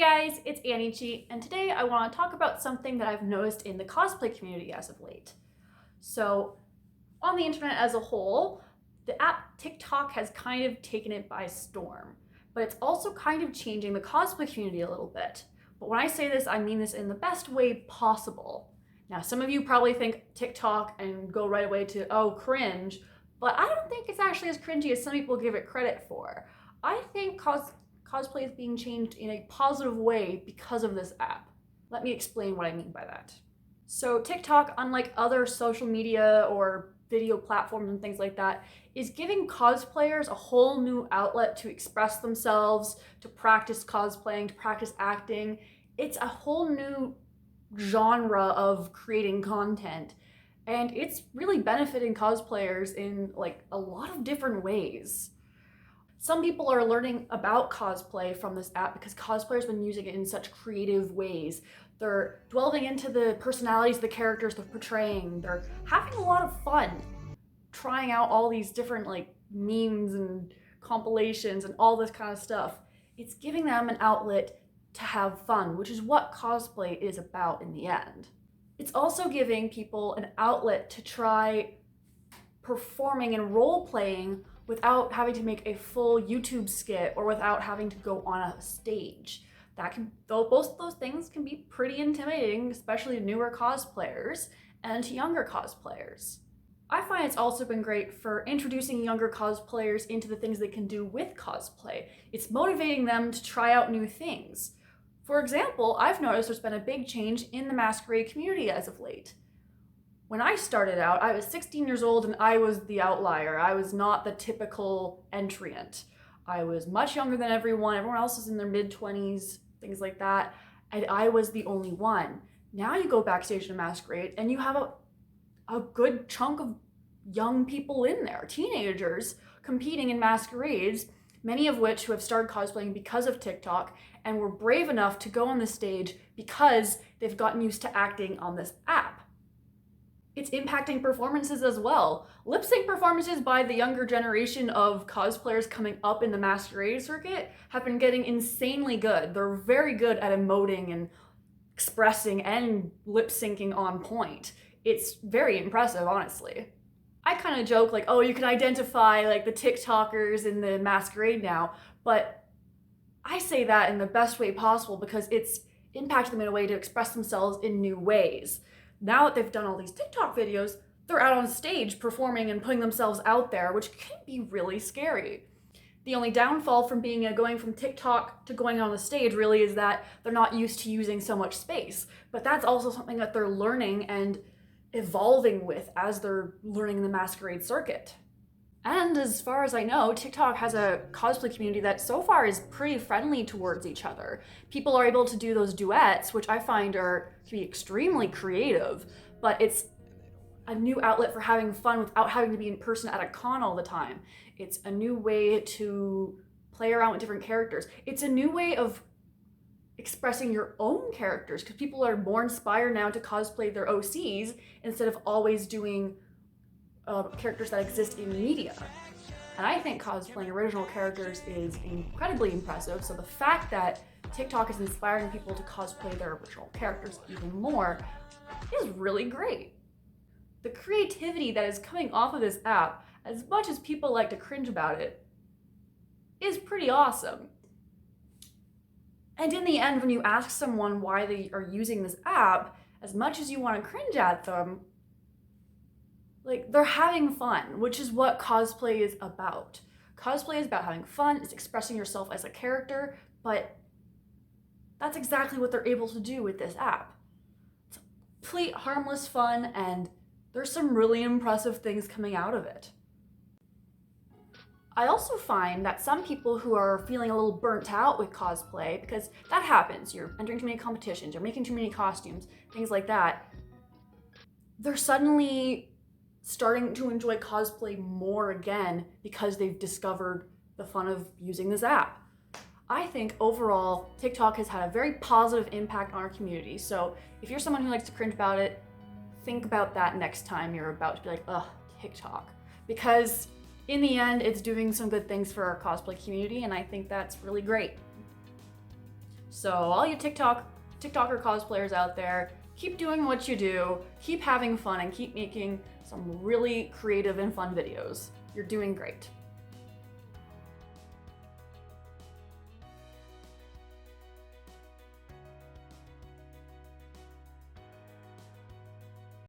guys, it's Annie, and today I want to talk about something that I've noticed in the cosplay community as of late. So, on the internet as a whole, the app TikTok has kind of taken it by storm, but it's also kind of changing the cosplay community a little bit. But when I say this, I mean this in the best way possible. Now, some of you probably think TikTok and go right away to, oh, cringe, but I don't think it's actually as cringy as some people give it credit for. I think cosplay is being changed in a positive way because of this app. Let me explain what I mean by that. So TikTok, unlike other social media or video platforms and things like that, is giving cosplayers a whole new outlet to express themselves, to practice cosplaying, to practice acting. It's a whole new genre of creating content, and it's really benefiting cosplayers in like a lot of different ways. Some people are learning about cosplay from this app because cosplayers have been using it in such creative ways. They're delving into the personalities of the characters they're portraying. They're having a lot of fun trying out all these different like memes and compilations and all this kind of stuff. It's giving them an outlet to have fun, which is what cosplay is about in the end. It's also giving people an outlet to try performing and role-playing without having to make a full YouTube skit or without having to go on a stage. Though both of those things can be pretty intimidating, especially to newer cosplayers and to younger cosplayers. I find it's also been great for introducing younger cosplayers into the things they can do with cosplay. It's motivating them to try out new things. For example, I've noticed there's been a big change in the masquerade community as of late. When I started out, I was 16 years old and I was the outlier. I was not the typical entrant. I was much younger than everyone. Everyone else was in their mid-20s, things like that. And I was the only one. Now you go backstage to Masquerade and you have a good chunk of young people in there, teenagers competing in masquerades, many of which who have started cosplaying because of TikTok and were brave enough to go on the stage because they've gotten used to acting on this app. It's impacting performances as well. Lip sync performances by the younger generation of cosplayers coming up in the masquerade circuit have been getting insanely good. They're very good at emoting and expressing and lip syncing on point. It's very impressive, honestly. I kind of joke like, oh, you can identify like the TikTokers in the masquerade now, but I say that in the best way possible because it's impacted them in a way to express themselves in new ways. Now that they've done all these TikTok videos, they're out on stage performing and putting themselves out there, which can be really scary. The only downfall from going from TikTok to going on the stage really is that they're not used to using so much space. But that's also something that they're learning and evolving with as they're learning the masquerade circuit. And as far as I know, TikTok has a cosplay community that so far is pretty friendly towards each other. People are able to do those duets, which I find can be extremely creative, but it's a new outlet for having fun without having to be in person at a con all the time. It's a new way to play around with different characters. It's a new way of expressing your own characters because people are more inspired now to cosplay their OCs instead of always doing characters that exist in media. And I think cosplaying original characters is incredibly impressive, so the fact that TikTok is inspiring people to cosplay their original characters even more is really great. The creativity that is coming off of this app, as much as people like to cringe about it, is pretty awesome. And in the end, when you ask someone why they are using this app, as much as you want to cringe at them, like, they're having fun, which is what cosplay is about. Cosplay is about having fun, it's expressing yourself as a character, but that's exactly what they're able to do with this app. It's complete harmless fun, and there's some really impressive things coming out of it. I also find that some people who are feeling a little burnt out with cosplay, because that happens, you're entering too many competitions, you're making too many costumes, things like that, they're suddenly starting to enjoy cosplay more again because they've discovered the fun of using this app. I think overall, TikTok has had a very positive impact on our community. So if you're someone who likes to cringe about it, think about that next time you're about to be like, ugh, TikTok. Because in the end, it's doing some good things for our cosplay community, and I think that's really great. So all you TikToker cosplayers out there, keep doing what you do, keep having fun, and keep making some really creative and fun videos. You're doing great.